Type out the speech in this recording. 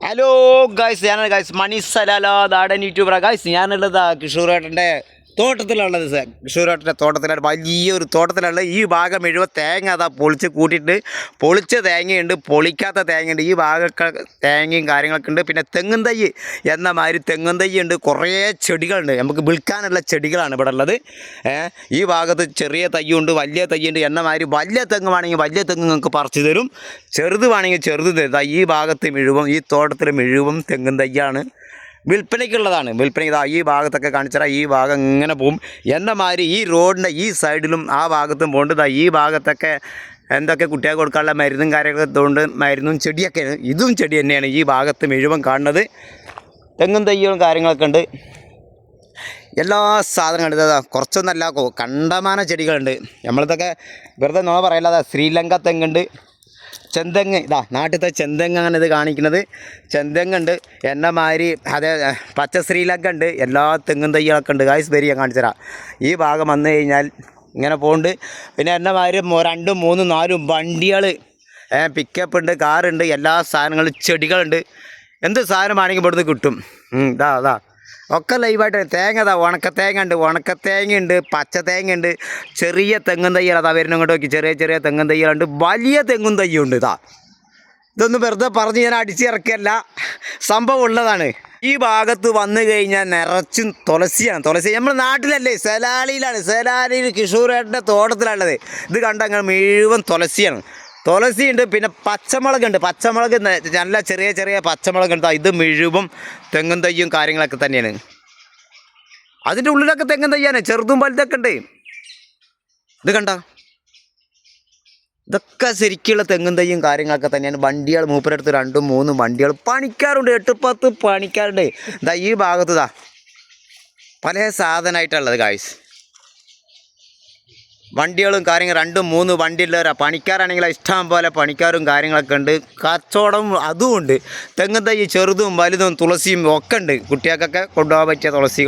Hello guys, ഞാനാണ് guys മണി Salalah നാടൻ യൂട്യൂബറാ guys. ഞാനുള്ളത് കിഷോറേട്ടൻ്റെ തോട്ടത്തിലുള്ളത്. കിഷോറേട്ടൻ്റെ തോട്ടത്തിലാണ്, വലിയൊരു തോട്ടത്തിലുള്ള ഈ ഭാഗം മുഴുവൻ തേങ്ങ അതാ പൊളിച്ച് കൂട്ടിയിട്ട്, പൊളിച്ച തേങ്ങയുണ്ട്, പൊളിക്കാത്ത തേങ്ങയുണ്ട്. ഈ ഭാഗമൊക്കെ തേങ്ങയും കാര്യങ്ങളൊക്കെ ഉണ്ട്. പിന്നെ തെങ്ങും തൈ എന്ന മാതിരി തെങ്ങും തൈ ഉണ്ട്, കുറേ ചെടികളുണ്ട്. നമുക്ക് വിൽക്കാനുള്ള ചെടികളാണ് ഇവിടെ ഉള്ളത്. ഈ ഭാഗത്ത് ചെറിയ തയ്യുണ്ട്, വലിയ തയ്യുണ്ട് എന്ന മാതിരി. വലിയ തെങ്ങ് വേണമെങ്കിൽ വലിയ തെങ്ങ് നിങ്ങൾക്ക് പറിച്ചു തരും, ചെറുത് വേണമെങ്കിൽ ചെറുത് തരും. ഈ ഭാഗത്ത് മുഴുവൻ, ഈ തോട്ടത്തിൽ മുഴുവൻ തെങ്ങും തയ്യാണ്, വിൽപ്പനയ്ക്കുള്ളതാണ്. വിൽപ്പനയ്ക്ക് ഈ ഭാഗത്തൊക്കെ കാണിച്ചാൽ ഈ ഭാഗം ഇങ്ങനെ പോകും എന്ന മാതിരി. ഈ റോഡിൻ്റെ ഈ സൈഡിലും ആ ഭാഗത്തും പോകേണ്ടത്. ഈ ഭാഗത്തൊക്കെ എന്തൊക്കെ കുട്ടികൾക്ക് കൊടുക്കാനുള്ള മരുന്നും കാര്യങ്ങളൊക്കെ ഇതുകൊണ്ട്, മരുന്നും ചെടിയൊക്കെ, ഇതും ചെടി തന്നെയാണ് ഈ ഭാഗത്ത് മുഴുവൻ കാണുന്നത്. തെങ്ങും തയ്യും കാര്യങ്ങളൊക്കെ ഉണ്ട്, എല്ലാ സാധനങ്ങളും ഇതാ. കുറച്ചൊന്നല്ല, കണ്ടമാന ചെടികളുണ്ട്. നമ്മളിതൊക്കെ വെറുതെ നോ പറയല്ലാതെ. ശ്രീലങ്ക തെങ്ങുണ്ട്, ചെന്തെങ്ങ് ഇതാ, നാട്ടിലത്തെ ചെന്തെങ്ങ് അങ്ങനെ ഇത് കാണിക്കുന്നത്. ചെന്തെങ്ങുണ്ട് എന്ന മാതിരി. അതേ പച്ച ശ്രീലങ്ക ഉണ്ട്, എല്ലാ തെങ്ങും തയ്യൊക്കെ ഉണ്ട്. ഗായ്സ് വരി ഞാൻ കാണിച്ചു തരാം. ഈ ഭാഗം വന്നു കഴിഞ്ഞാൽ ഇങ്ങനെ പോകുന്നുണ്ട്. പിന്നെ എന്ന മാതിരി 2, 3, 4 വണ്ടികൾ, പിക്കപ്പ് ഉണ്ട്, കാറുണ്ട്, എല്ലാ സാധനങ്ങളും, ചെടികളുണ്ട്. എന്ത് സാധനമാണെങ്കിൽ ഇവിടുന്ന് കിട്ടും. അതാ ഒക്കെ ലൈവായിട്ട്. തേങ്ങ അതാ, ഉണക്കത്തേങ്ങയുണ്ട്, പച്ച തേങ്ങയുണ്ട്, ചെറിയ തെങ്ങും തയ്യൽ അതാ വരുന്ന. ഇങ്ങോട്ട് നോക്കി, ചെറിയ ചെറിയ തെങ്ങും തയ്യലുണ്ട്, വലിയ തെങ്ങും തയ്യുണ്ട്. ഇതൊന്നും വെറുതെ പറഞ്ഞ് ഞാൻ അടിച്ചിറക്കല്ല, സംഭവം ഉള്ളതാണ്. ഈ ഭാഗത്ത് വന്നു കഴിഞ്ഞാൽ നിറച്ചും തുളസിയാണ്. തുളസി നമ്മൾ നാട്ടിലല്ലേ, സലാലിയിലാണ്. സലാലിയിൽ കിഷോറേട്ടൻ്റെ തോട്ടത്തിലുള്ളത്. ഇത് കണ്ടങ്ങൾ മുഴുവൻ തുളസിയാണ്. തുളസിയുണ്ട്, പിന്നെ പച്ചമുളകുണ്ട്. പച്ചമുളക് നല്ല ചെറിയ ചെറിയ പച്ചമുളകുണ്ട്. ഇത് മുഴുവൻ തെങ്ങും തയ്യും കാര്യങ്ങളൊക്കെ തന്നെയാണ്. അതിൻ്റെ ഉള്ളിലൊക്കെ തെങ്ങും തയ്യാണ്, ചെറുതും വലുതൊക്കെ ഉണ്ട്. ഇത് കണ്ട, ഇതൊക്കെ ശരിക്കുള്ള തെങ്ങും തയ്യും കാര്യങ്ങളൊക്കെ തന്നെയാണ്. വണ്ടികൾ മൂപ്പരടുത്ത് 2, 3 വണ്ടികൾ, പണിക്കാറുണ്ട്, 8, 10 പണിക്കാരുണ്ട്. ഈ ഭാഗത്ത് പല സാധനമായിട്ടുള്ളത് ഗായ്സ്. വണ്ടികളും കാര്യങ്ങൾ 2, 3 വണ്ടിയുള്ളവരാ. പണിക്കാരാണെങ്കിൽ ഇഷ്ടം പോലെ പണിക്കാരും കാര്യങ്ങളൊക്കെ ഉണ്ട്. കച്ചവടം അതും ഉണ്ട്. തെങ്ങും തൈ ചെറുതും വലുതും തുളസിയും ഒക്കെ ഉണ്ട്. കുട്ടികൾക്കൊക്കെ കൊണ്ടുപോകാൻ പറ്റിയ തുളസികൾ.